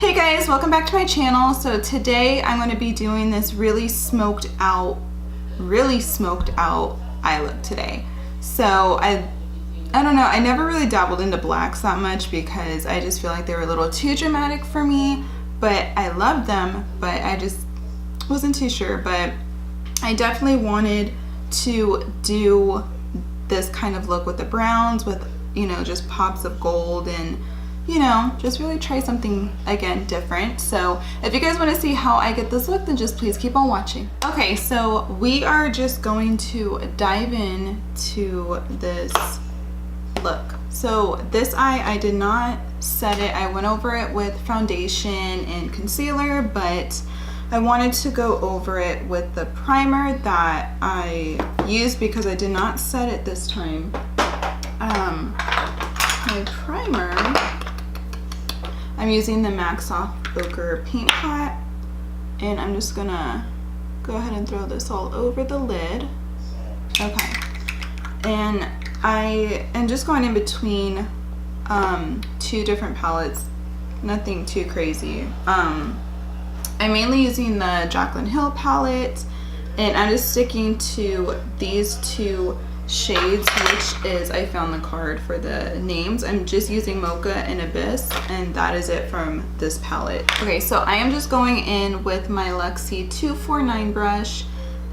Hey guys, welcome back to my channel. So today I'm going to be doing this really smoked out eye look today. So I don't know, I never really dabbled into blacks that much because I just feel like they were a little too dramatic for me, but I loved them, but I just wasn't too sure. But I definitely wanted to do this kind of look with the browns, with, you know, just pops of gold, and you know, just really try something again different. So if you guys want to see how I get this look, then just please keep on watching. Okay, so we are just going to dive in to this look. So this eye, I did not set it. I went over it with foundation and concealer, but I wanted to go over it with the primer that I used because I did not set it this time. My primer, I'm using the MAC Soft Ochre Paint Pot, and I'm just gonna go ahead and throw this all over the lid. Okay, and I am just going in between two different palettes, nothing too crazy. I'm mainly using the Jaclyn Hill palette, and I'm just sticking to these two shades, which is, I found the card for the names. I'm just using Mocha and Abyss, and that is it from this palette. Okay, so I am just going in with my Luxie 249 brush,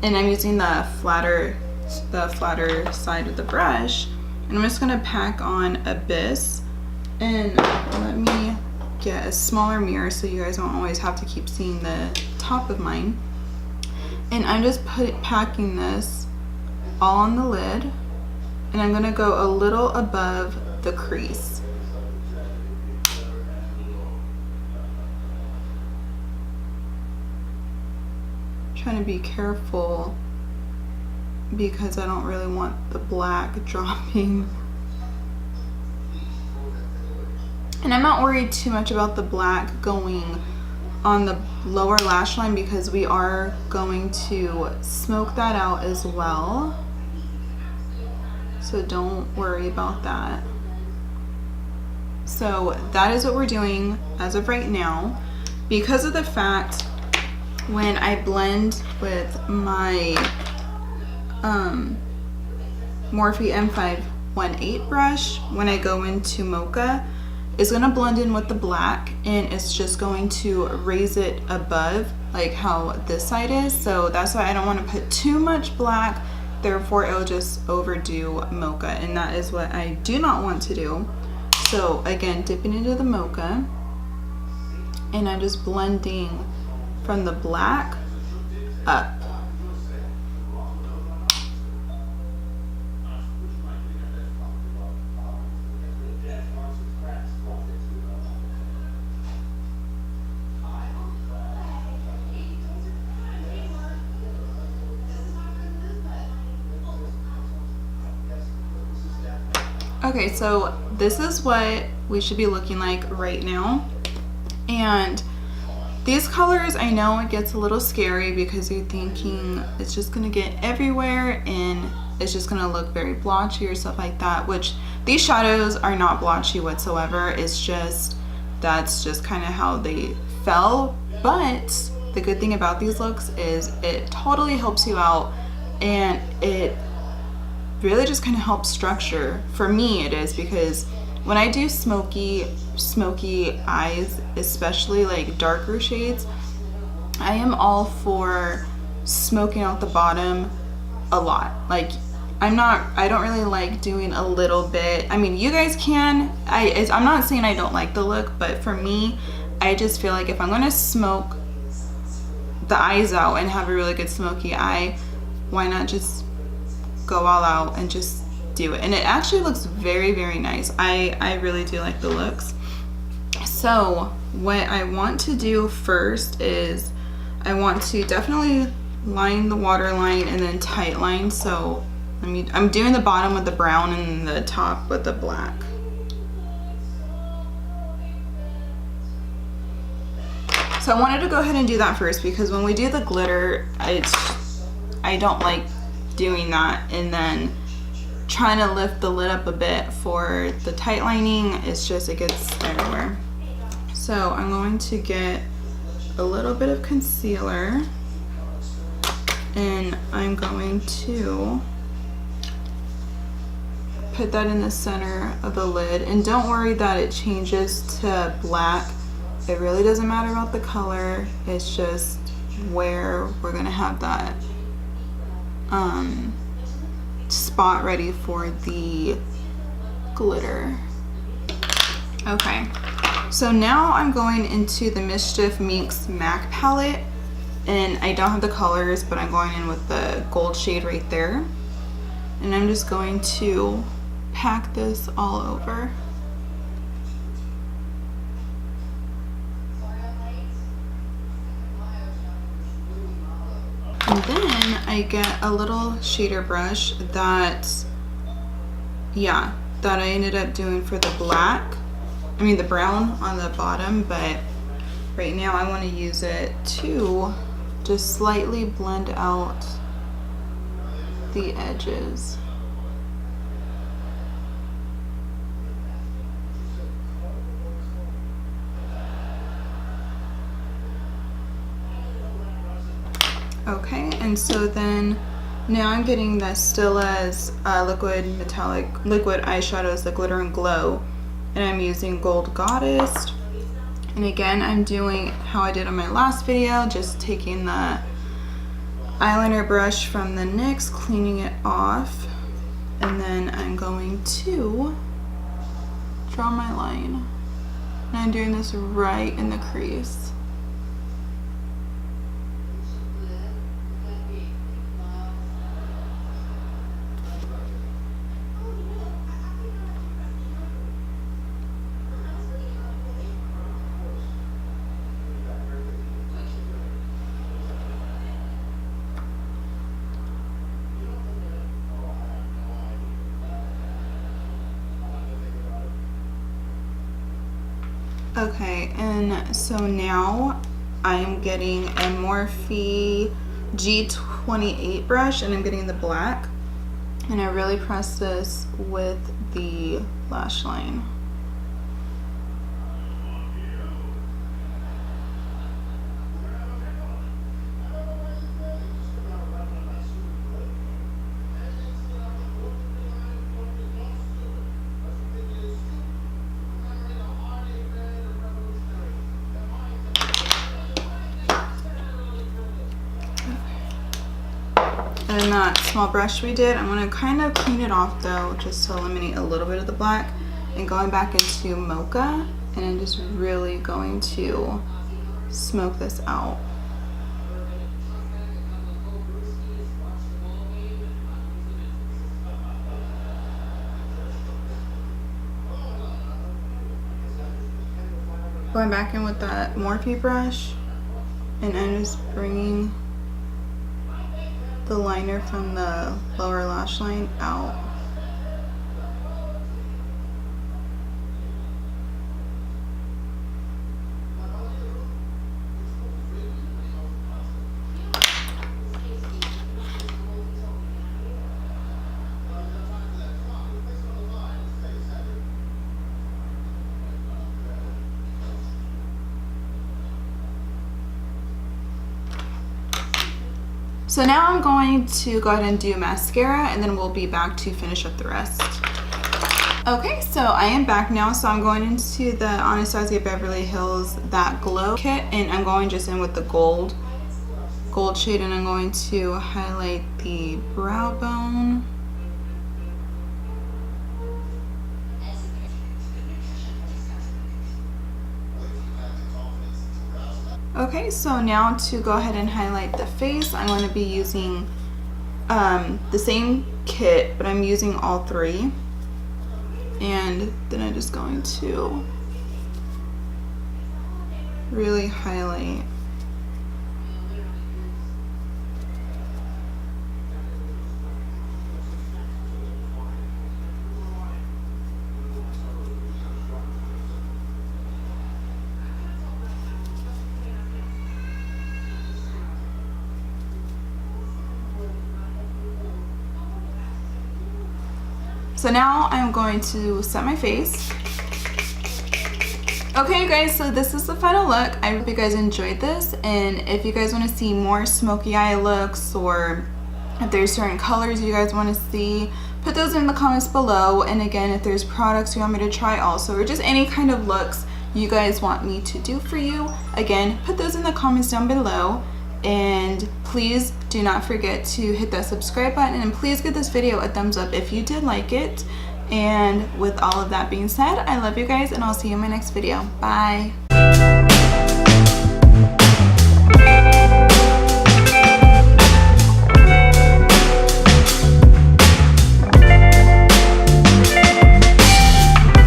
and I'm using the flatter side of the brush, and I'm just gonna pack on Abyss. And let me get a smaller mirror so you guys don't always have to keep seeing the top of mine. And I'm just packing this all on the lid, and I'm gonna go a little above the crease. Trying to be careful because I don't really want the black dropping. And I'm not worried too much about the black going on the lower lash line because we are going to smoke that out as well. So don't worry about that. So that is what we're doing as of right now. Because of the fact when I blend with my Morphe M518 brush, when I go into Mocha, it's gonna blend in with the black, and it's just going to raise it above like how this side is. So that's why I don't want to put too much black, therefore it'll just overdo Mocha, and that is what I do not want to do. So again, dipping into the Mocha, and I'm just blending from the black up. Okay, so this is what we should be looking like right now. And these colors, I know it gets a little scary because you're thinking it's just gonna get everywhere and it's just gonna look very blotchy or stuff like that, which these shadows are not blotchy whatsoever. It's just, that's just kind of how they fell. But the good thing about these looks is it totally helps you out, and it really just kind of helps structure. For me it is, because when I do smoky eyes, especially like darker shades, I am all for smoking out the bottom a lot. Like I don't really like doing a little bit. I mean, you guys can. I'm not saying I don't like the look, but for me, I just feel like if I'm gonna smoke the eyes out and have a really good smoky eye, why not just go all out and just do it? And it actually looks very, very nice. I really do like the looks. So what I want to do first is I want to definitely line the waterline and then tight line. So I'm doing the bottom with the brown and the top with the black. So I wanted to go ahead and do that first because when we do the glitter, I don't like doing that and then trying to lift the lid up a bit for the tight lining. It's just, it gets everywhere. So I'm going to get a little bit of concealer and I'm going to put that in the center of the lid. And don't worry that it changes to black. It really doesn't matter about the color. It's just where we're gonna have that spot ready for the glitter. Okay, so now I'm going into the Mischief Minx MAC palette, and I don't have the colors, but I'm going in with the gold shade right there. And I'm just going to pack this all over. And then I get a little shader brush that I ended up doing for the the brown on the bottom, but right now I want to use it to just slightly blend out the edges. Okay, and so then now I'm getting the Stilla's liquid eyeshadows, the Glitter and Glow, and I'm using Gold Goddess. And again, I'm doing how I did on my last video, just taking the eyeliner brush from the NYX, cleaning it off, and then I'm going to draw my line. And I'm doing this right in the crease. Okay, and so now I'm getting a Morphe G28 brush, and I'm getting the black, and I really press this with the lash line. And that small brush we did, I'm going to kind of clean it off though, just to eliminate a little bit of the black, and going back into Mocha, and I'm just really going to smoke this out. Going back in with that Morphe brush, and I'm just bringing the liner from the lower lash line out. So now I'm going to go ahead and do mascara, and then we'll be back to finish up the rest. Okay, so I am back now. So I'm going into the Anastasia Beverly Hills That Glow kit, and I'm going just in with the gold shade, and I'm going to highlight the brow bone. Okay, so now to go ahead and highlight the face, I'm going to be using the same kit, but I'm using all three. And then I'm just going to really highlight. So now I'm going to set my face. Okay guys, so this is the final look. I hope you guys enjoyed this, and if you guys want to see more smoky eye looks, or if there's certain colors you guys want to see, put those in the comments below. And again, if there's products you want me to try also, or just any kind of looks you guys want me to do for you, again, put those in the comments down below. And please do not forget to hit that subscribe button, and please give this video a thumbs up if you did like it. And with all of that being said, I love you guys, and I'll see you in my next video. Bye.